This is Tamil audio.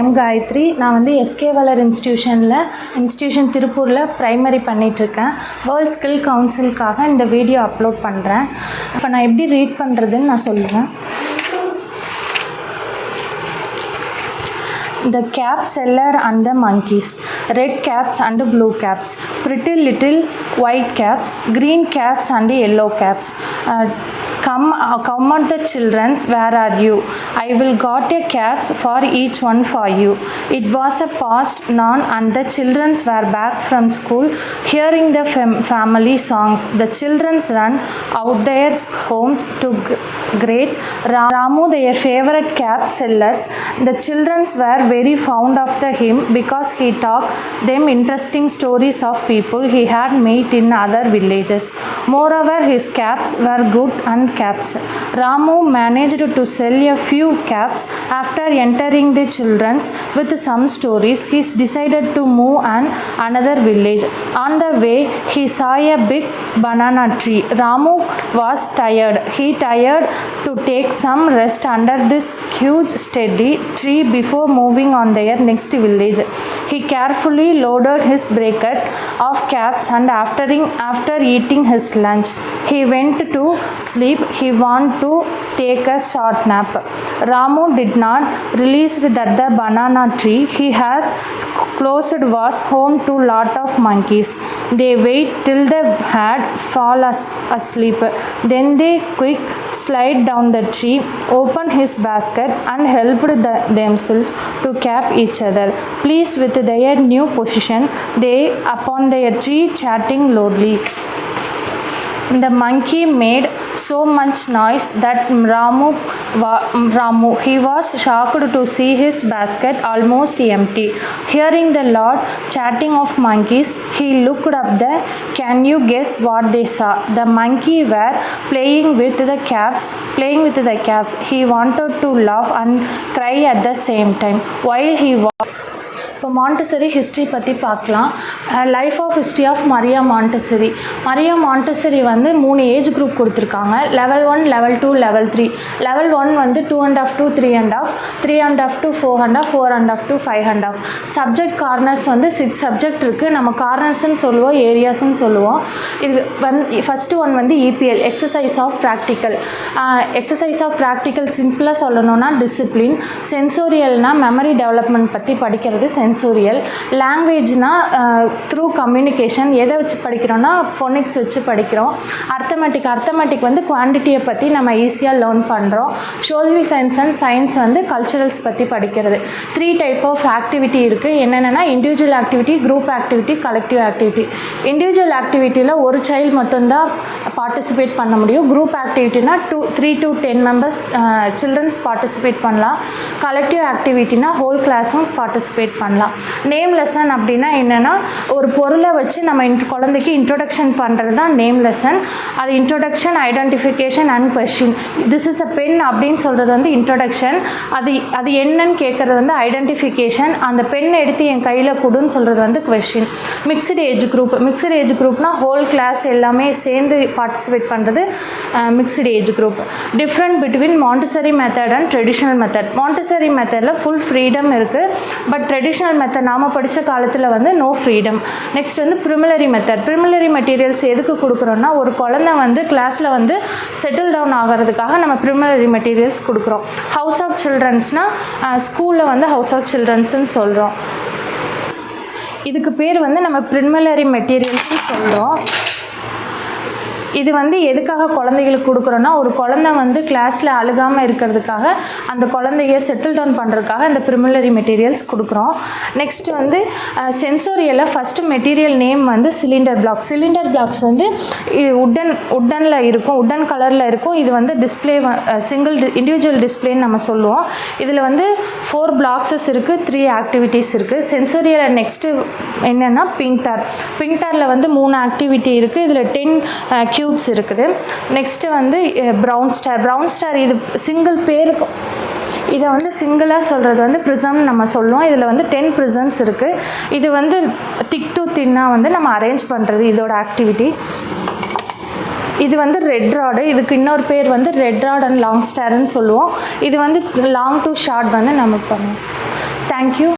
எம் காயத்ரி. நான் வந்து எஸ்கே வளர் இன்ஸ்டியூஷன் திருப்பூரில் ப்ரைமரி பண்ணிகிட்ருக்கேன். வேர்ல்ட் ஸ்கில் கவுன்சிலுக்காக இந்த வீடியோ அப்லோட் பண்ணுறேன். இப்போ நான் எப்படி ரீட் பண்ணுறதுன்னு நான் சொல்லுவேன். The cap seller and the monkeys. Red caps and blue caps. Pretty little white caps. Green caps and yellow caps. Come on the childrens, where are you? I will got a caps for each one for you. It was a past noon and the childrens were back from school, hearing the family songs. The childrens ran out their homes to greet Ramu, their favorite cap sellers. The childrens were very fond of him because he talked them interesting stories of people he had met in other villages. Moreover, his caps were good and caps. Ramu managed to sell a few caps. After entering the children's with some stories, he decided to move on another village. On the way, he saw a big banana tree. Ramu was tired. He tired to take some rest under this huge steady tree before moving on their next village. He carefully loaded his bucket of caps and after eating his lunch, he went to sleep. He wanted to take a short nap. Ramu did not realize that the banana tree he had closed was home to lot of monkeys. They wait till they had fall asleep. Then they quick slide down the tree, open his basket and helped themselves to cap each other. Pleased with their new position, they upon their tree chatting loudly. The monkey made so much noise that Ramu he was shocked to see his basket almost empty. Hearing the loud chatting of monkeys, he looked up there. Can you guess what they saw? The monkey were playing with the caps. He wanted to laugh and cry at the same time while he walked. இப்போ மாண்டசரி ஹிஸ்ட்ரி பற்றி பார்க்கலாம். Life of history of Maria Montessori வந்து 3 ஏஜ் குரூப் கொடுத்துருக்காங்க. Level 1, level 2, level 3. லெவல் 1 வந்து 2.5 to 3.5, 3.5 to 4.5, 4.5 to 5.5. Subject corners வந்து 6 சப்ஜெக்ட் இருக்குது. நம்ம கார்னர்ஸ்ன்னு சொல்லுவோம், ஏரியாஸ்ன்னு சொல்லுவோம். இது ஃபஸ்ட்டு ஒன் வந்து இபிஎல், எக்ஸசைஸ் ஆஃப் ப்ராக்டிக்கல். சிம்பிளாக சொல்லணும்னா டிசிப்ளின். சென்சோரியல்னா மெமரி டெவலப்மெண்ட் பற்றி படிக்கிறது சென்சோரியல். லாங்குவேஜ்னா through communication. எதை வச்சு படிக்கிறோன்னா ஃபோனிக்ஸ் வச்சு படிக்கிறோம். அர்த்தமெட்டிக் வந்து குவான்டிட்டியை பற்றி நம்ம ஈஸியாக லேர்ன் பண்ணுறோம். சோஷியல் சயின்ஸ் அண்ட் சயின்ஸ் வந்து கல்ச்சுரல்ஸ் பற்றி படிக்கிறது. 3 டைப் ஆஃப் ஆக்டிவிட்டி இருக்குது. என்னென்னா individual activity, group activity, collective activity. Individual ஆக்டிவிட்டியில் ஒரு சைல்டு மட்டும்தான் பார்ட்டிசிபேட் பண்ண முடியும். குரூப் ஆக்டிவிட்டினா 3 to 10 மெம்பர்ஸ் சில்ட்ரன்ஸ் பார்ட்டிசிபேட் பண்ணலாம். கலெக்டிவ் ஆக்டிவிட்டினா ஹோல் கிளாஸும் பார்ட்டிசிபேட் பண்ணலாம். நேம் லெசன் அப்படின்னா என்னென்னா ஒரு பொருளை வச்சு நம்ம குழந்தைக்கு இன்ட்ரோடக்ஷன் பண்ணுறது தான் நேம் லெசன். அது introduction, identification and question. This is a pen அப்படின்னு சொல்கிறது வந்து இன்ட்ரோடக்ஷன். அது என்னன்னு கேட்குறது வந்து ஐடென்டிஃபிகேஷன். அந்த பெண்ணை எடுத்து என் கையில் கொடுன்னு சொல்கிறது வந்து கொஸ்டின். மிக்சடு ஏஜ் குரூப்னா ஹோல் கிளாஸ் எல்லாமே சேர்ந்து பார்ட்டிசிபேட் பண்ணுறது mixed age group. Different between Montessori method and traditional method. Montessori மெத்தடில் ஃபுல் ஃப்ரீடம் இருக்குது. பட் ட்ரெடிஷ்னல் மெத்தட் நாம் படித்த காலத்தில் வந்து நோ ஃப்ரீடம். நெக்ஸ்ட் வந்து ப்ரிமிலரி மெட்டீரியல்ஸ் எதுக்கு கொடுக்குறோன்னா ஒரு குழந்தை வந்து கிளாஸில் வந்து செட்டில் டவுன் ஆகிறதுக்காக நம்ம ப்ரிமிலரி மெட்டீரியல்ஸ் கொடுக்குறோம். ஹவுஸ் ஆஃப் சில்ட்ரன்ஸ்னால் ஸ்கூலில் வந்து ஹவுஸ் ஆஃப் சில்ட்ரன்ஸ்ன்னு சொல்கிறோம். இதுக்கு பேர் வந்து நம்ம ப்ரிமிலரி மெட்டீரியல்ஸ்ன்னு சொல்கிறோம். இது வந்து எதுக்காக குழந்தைகளுக்கு கொடுக்குறோன்னா ஒரு குழந்தை வந்து கிளாஸில் அழுகாமல் இருக்கிறதுக்காக, அந்த குழந்தைய செட்டில் டவுன் பண்ணுறதுக்காக இந்த ப்ரிமிலரி மெட்டீரியல்ஸ் கொடுக்குறோம். நெக்ஸ்ட் வந்து சென்சோரியலில் ஃபஸ்ட்டு மெட்டீரியல் நேம் வந்து சிலிண்டர் பிளாக்ஸ் வந்து உட்டனில் இருக்கும், உட்டன் கலரில் இருக்கும். இது வந்து டிஸ்பிளே இண்டிவிஜுவல் டிஸ்பிளேன்னு நம்ம சொல்லுவோம். இதில் வந்து 4 பிளாக்ஸஸ் இருக்குது, 3 ஆக்டிவிட்டீஸ் இருக்குது. சென்சோரியலில் நெக்ஸ்ட்டு என்னென்னா பிங்டாரில் வந்து 3 ஆக்டிவிட்டி இருக்குது. இதில் 10 கியூப்ஸ் இருக்குது. நெக்ஸ்ட்டு வந்து ப்ரௌன் ஸ்டார் இது சிங்கிள் பேருக்கு. இதை வந்து சிங்கிளாக சொல்கிறது வந்து ப்ரிசம் நம்ம சொல்லுவோம். இதில் வந்து 10 ப்ரிசம்ஸ் இருக்குது. இது வந்து திக் டு தின்னாக வந்து நம்ம அரேஞ்ச் பண்ணுறது இதோட ஆக்டிவிட்டி. இது வந்து ரெட் ராடு. இதுக்கு இன்னொரு பேர் வந்து ரெட் ராட் அண்ட் லாங் ஸ்டார்னு சொல்லுவோம். இது வந்து லாங் டு ஷார்ட் வந்து நம்ம பண்ணுவோம். தேங்க்யூ.